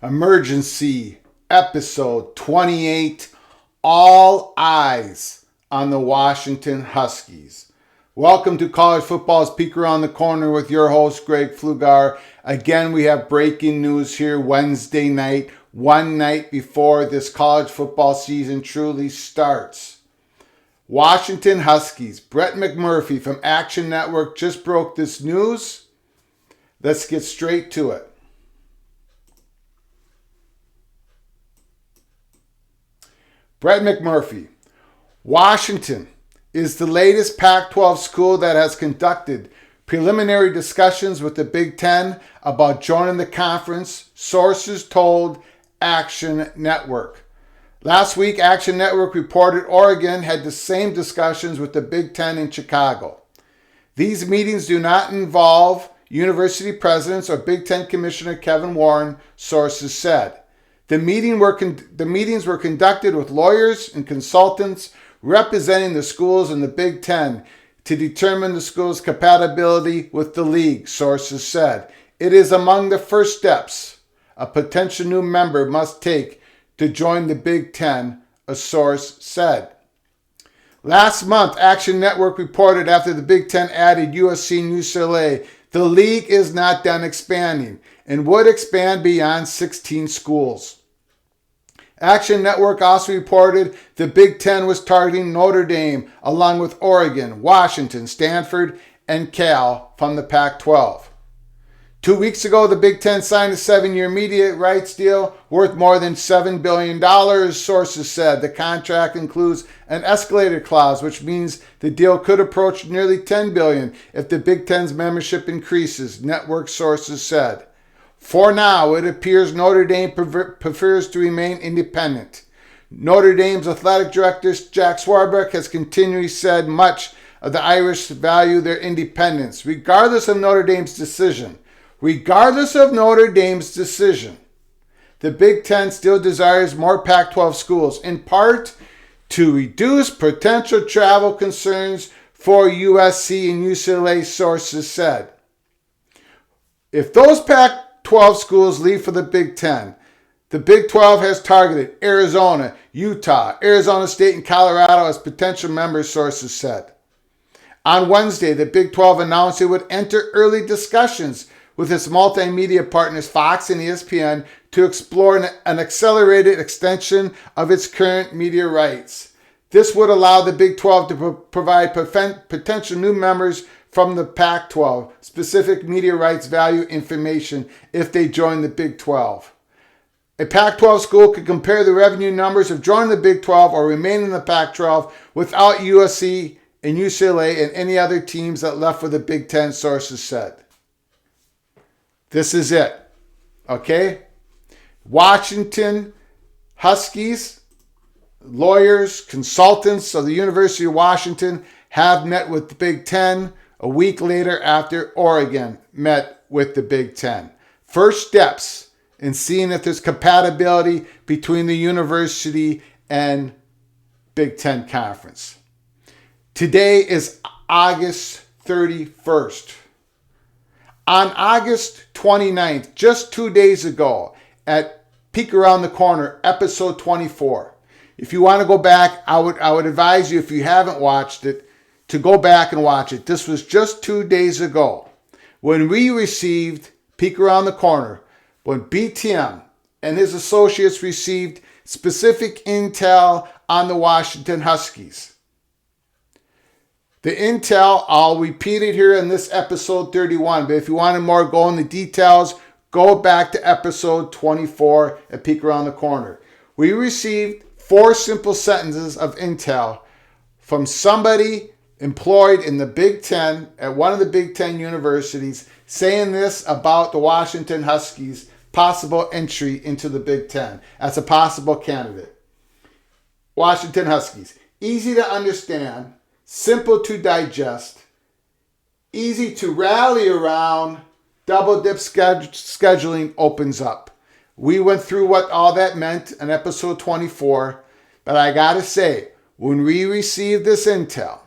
Emergency episode 28. All eyes on the Washington Huskies. Welcome to College Football's Peek Around the Corner with your host, Greg Flugar. Again, we have breaking news here Wednesday night, one night before this college football season truly starts. Washington Huskies. Brett McMurphy from Action Network just broke this news. Let's get straight to it. Brett McMurphy. Washington is the latest Pac-12 school that has conducted preliminary discussions with the Big Ten about joining the conference, sources told Action Network. Last week, Action Network reported Oregon had the same discussions with the Big Ten in Chicago. These meetings do not involve university presidents or Big Ten Commissioner Kevin Warren, sources said. The meetings were conducted with lawyers and consultants representing the schools in the Big Ten to determine the school's compatibility with the league, sources said. It is among the first steps a potential new member must take to join the Big Ten, a source said. Last month, Action Network reported after the Big Ten added USC and UCLA, the league is not done expanding and would expand beyond 16 schools. Action Network also reported the Big Ten was targeting Notre Dame along with Oregon, Washington, Stanford, and Cal from the Pac-12. 2 weeks ago, the Big Ten signed a 7-year media rights deal worth more than $7 billion, sources said. The contract includes an escalator clause, which means the deal could approach nearly $10 billion if the Big Ten's membership increases, network sources said. For now, it appears Notre Dame prefers to remain independent. Notre Dame's athletic director, Jack Swarbrick, has continually said much of the Irish value their independence, regardless of Notre Dame's decision. Regardless of Notre Dame's decision, the Big Ten still desires more Pac-12 schools, in part to reduce potential travel concerns for USC and UCLA, sources said. If those Pac-12 schools leave for the Big Ten, the Big 12 has targeted Arizona, Utah, Arizona State, and Colorado as potential members, sources said. On Wednesday, the Big 12 announced it would enter early discussions with its multimedia partners Fox and ESPN to explore an accelerated extension of its current media rights. This would allow the Big 12 to provide potential new members from the Pac-12 specific media rights value information if they join the Big 12. A Pac-12 school could compare the revenue numbers of joining the Big 12 or remaining in the Pac-12 without USC and UCLA and any other teams that left for the Big 10, sources said. This is it, okay? Washington Huskies, lawyers, consultants of the University of Washington have met with the Big Ten a week later after Oregon met with the Big Ten. First steps in seeing if there's compatibility between the university and Big Ten Conference. Today is August 31st. On August 29th, just 2 days ago, at Peek Around the Corner, episode 24. If you want to go back, I would advise you, if you haven't watched it, to go back and watch it. This was just 2 days ago when we received Peek Around the Corner, when BTM and his associates received specific intel on the Washington Huskies. The intel, I'll repeat it here in this episode 31, but if you want to more go in the details, go back to episode 24 and Peek Around the Corner. We received 4 simple sentences of intel from somebody employed in the Big Ten at one of the Big Ten universities saying this about the Washington Huskies' possible entry into the Big Ten as a possible candidate. Washington Huskies, easy to understand, simple to digest, easy to rally around, double dip scheduling opens up. We went through what all that meant in episode 24, but I gotta say, when we received this intel,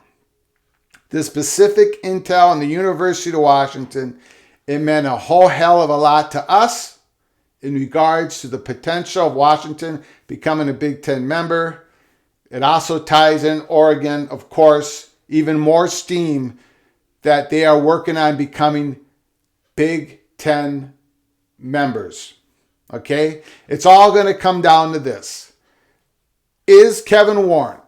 the specific intel in the University of Washington, it meant a whole hell of a lot to us. in regards to the potential of Washington becoming a Big Ten member. It also ties in Oregon, of course, even more steam that they are working on becoming Big Ten members. Okay? It's all going to come down to this. Is Kevin Warren,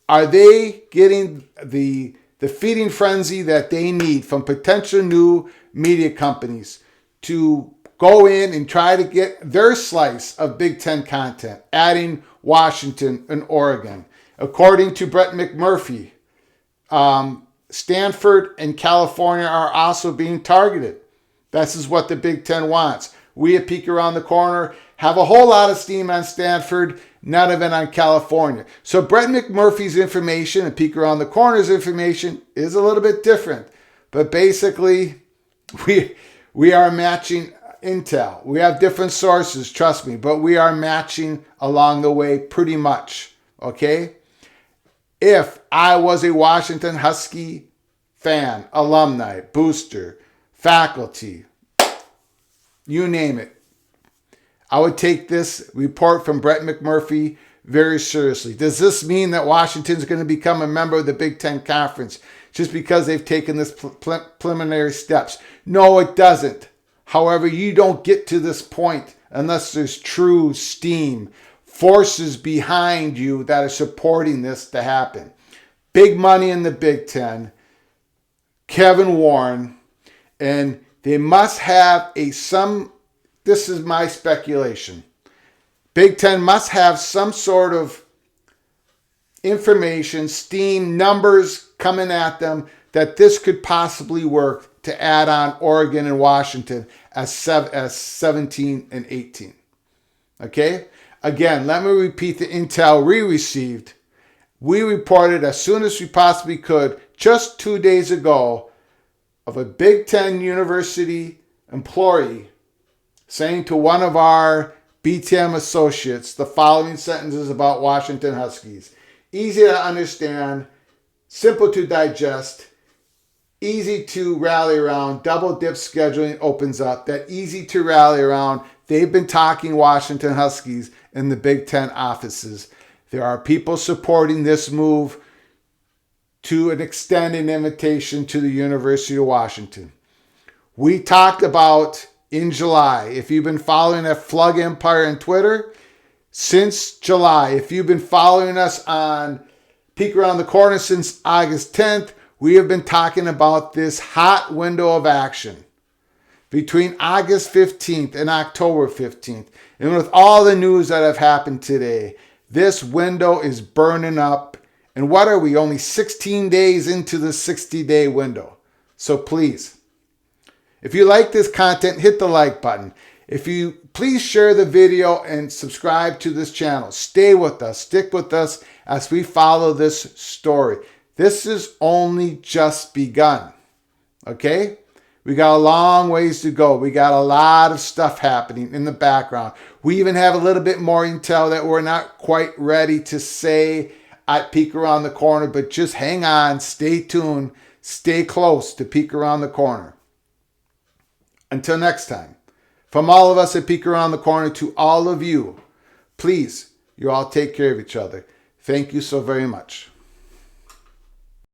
are they getting the feeding frenzy that they need from potential new media companies to go in and try to get their slice of Big Ten content, adding Washington and Oregon? According to Brett McMurphy, Stanford and California are also being targeted. This is what the Big Ten wants. We at Peek Around the Corner have a whole lot of steam on Stanford, none of it on California. So Brett McMurphy's information and Peek Around the Corner's information is a little bit different. But basically, we are matching intel. We have different sources, trust me, but we are matching along the way pretty much, okay? If I was a Washington Husky fan, alumni, booster, faculty, you name it, I would take this report from Brett McMurphy very seriously. Does this mean that Washington's going to become a member of the Big Ten Conference just because they've taken this preliminary steps? No, it doesn't. However, you don't get to this point unless there's true steam, forces behind you that are supporting this to happen. Big money in the Big Ten, Kevin Warren, and they must have this is my speculation. Big Ten must have some sort of information, steam, numbers coming at them that this could possibly work to add on Oregon and Washington as 17 and 18. Okay? Again, let me repeat the intel we received. We reported as soon as we possibly could, just 2 days ago, of a Big Ten university employee saying to one of our BTM associates the following sentences about Washington Huskies. Easy to understand, simple to digest, easy to rally around. Double dip scheduling opens up. That easy to rally around. They've been talking Washington Huskies in the Big Ten offices. There are people supporting this move to extend an invitation to the University of Washington. We talked about in July, if you've been following that Flug Empire on Twitter, since July, if you've been following us on Peek Around the Corner since August 10th, we have been talking about this hot window of action between August 15th and October 15th. And with all the news that have happened today, this window is burning up. And what are we? Only 16 days into the 60-day window. So please, if you like this content, hit the like button. If you please share the video and subscribe to this channel. Stay with us. Stick with us as we follow this story. This is only just begun. Okay? We got a long ways to go. We got a lot of stuff happening in the background. We even have a little bit more intel that we're not quite ready to say at Peek Around the Corner, but just hang on, stay tuned, stay close to Peek Around the Corner. Until next time, from all of us at Peek Around the Corner to all of you, please, you all take care of each other. Thank you so very much.